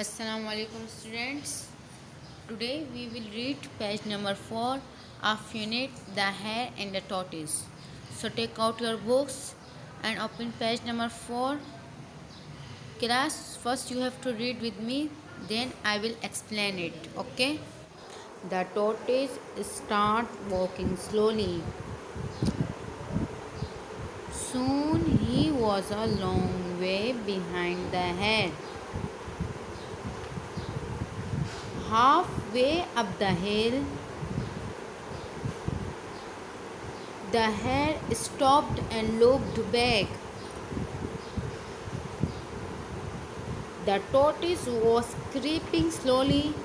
Assalamu alaikum students. Today we will read page number 4 of unit The Hare and the Tortoise. So take out your books and open page number 4. Class, first you have to read with me, then I will explain it. Okay? The tortoise start walking slowly. Soon he was a long way behind the hare. Halfway up the hill, the hare stopped and looked back. The tortoise was creeping slowly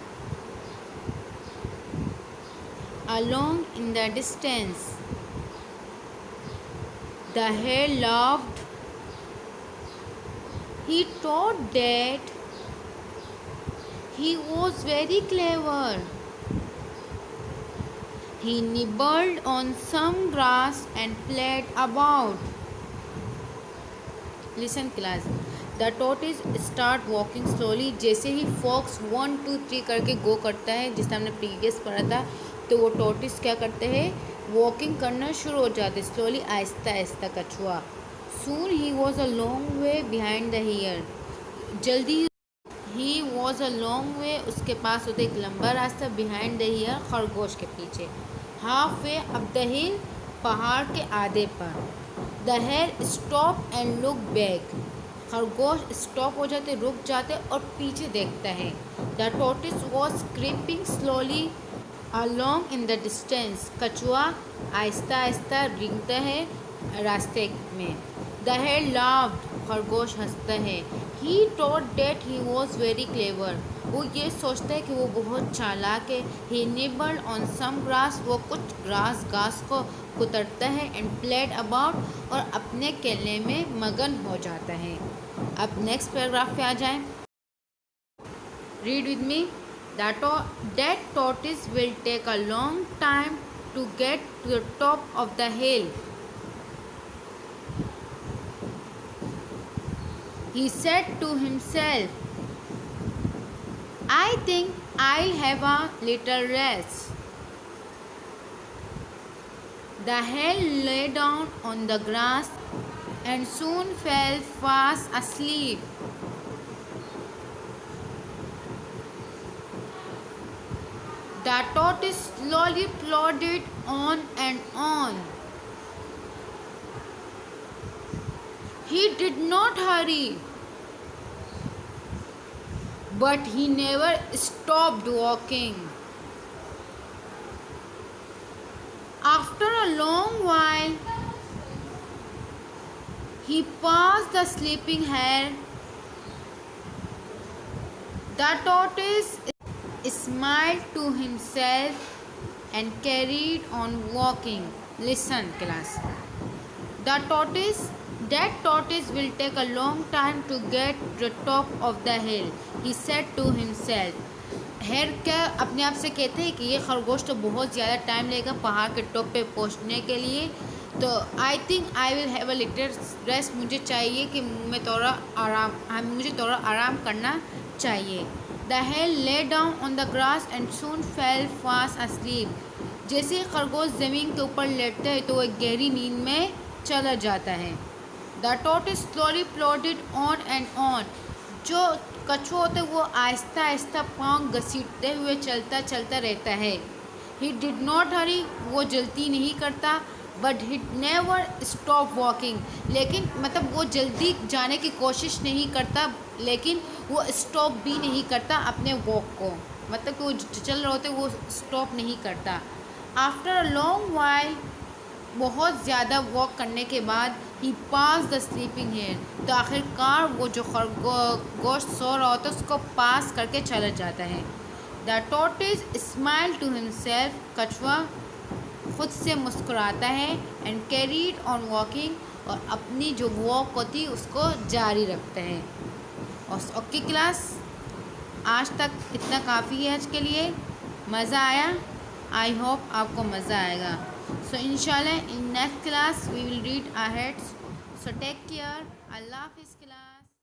along in the distance. The hare laughed. He thought that he was very clever. He nibbled on some grass and played about. Listen class. The tortoise start walking slowly. जैसे ही fox 1 2 3 करके गो करता है, जिससे हमने previous पढ़ा था, तो वो टॉर्टोइस क्या करते हैं, वॉकिंग करना शुरू हो जाते स्लोली, आहिस्ता आहिस्ता कछुआ. सून ही was a long way behind the hare. जल्दी ही वॉज अ लॉन्ग वे, उसके पास होता एक लंबा रास्ता, बिहाइंड द हियर खरगोश के पीछे. Half way up the hill, पहाड़ के आधे पर. The hare stop and look back. खरगोश स्टॉप हो जाते, रुक जाते और पीछे देखता है. The tortoise was creeping slowly along in the distance. कछुआ आहिस्ता आहिस्ता रेंगता है रास्ते में. द हेयर लाफ्ड, खरगोश हंसता है. ही thought that he was very clever. वो ये सोचता है कि वो बहुत चालाक है. ही निबल्ड ऑन सम ग्रास, वो कुछ घास को कुतरता है. एंड प्लेड अबाउट, और अपने खेलने में मगन हो जाता है. अब नेक्स्ट पैराग्राफ पे आ जाएं. Read with me. That tortoise will take a long time to get to the top of the hill. He said to himself, I think I'll have a little rest. The hare lay down on the grass and soon fell fast asleep. The tortoise slowly plodded on and on. He did not hurry, but he never stopped walking. After a long while, he passed the sleeping hare. The tortoise smiled to himself and carried on walking. Listen class. That tortoise will take a long time to get to the top of the hill. He said to himself. Hare क्या अपने आप से कहते हैं कि ये खरगोश तो बहुत ज़्यादा टाइम लेगा पहाड़ के टॉप पे पहुंचने के लिए. तो I think I will have a little rest. मुझे चाहिए कि मुझे थोड़ा आराम करना चाहिए. The hare lay down on the grass and soon fell fast asleep. जैसे ही खरगोश ज़मीन के ऊपर लेटता है तो वह गहरी नींद में चला जाता है. The tortoise slowly plodded on and on. जो कछुआ होता है वो आहिस्ता आहिस्ता पाँव घसीटते हुए चलता रहता है. ही डिड नॉट हरी, वो जल्दी नहीं करता. But he never stop walking, लेकिन मतलब वो जल्दी जाने की कोशिश नहीं करता, लेकिन वो स्टॉप भी नहीं करता अपने वॉक को. मतलब कि वो चल रहे होते वो स्टॉप नहीं करता. आफ्टर अ लॉन्ग वाइल, बहुत ज़्यादा वॉक करने के बाद, ही पास द स्लीपिंग हेयर. तो आखिरकार वो जो खरगोश सो रहा होता है उसको पास करके चला जाता है. The tortoise smile to himself. कछुआ खुद से मुस्कुराता है. एंड कैरीड ऑन वॉकिंग, और अपनी जो वॉक होती है उसको जारी रखता है. और ओके क्लास, आज तक इतना काफ़ी है आज के लिए. मज़ा आया? आई होप आपको मज़ा आएगा. So inshallah in next class we will read ahead. So take care. Allah Hafiz class.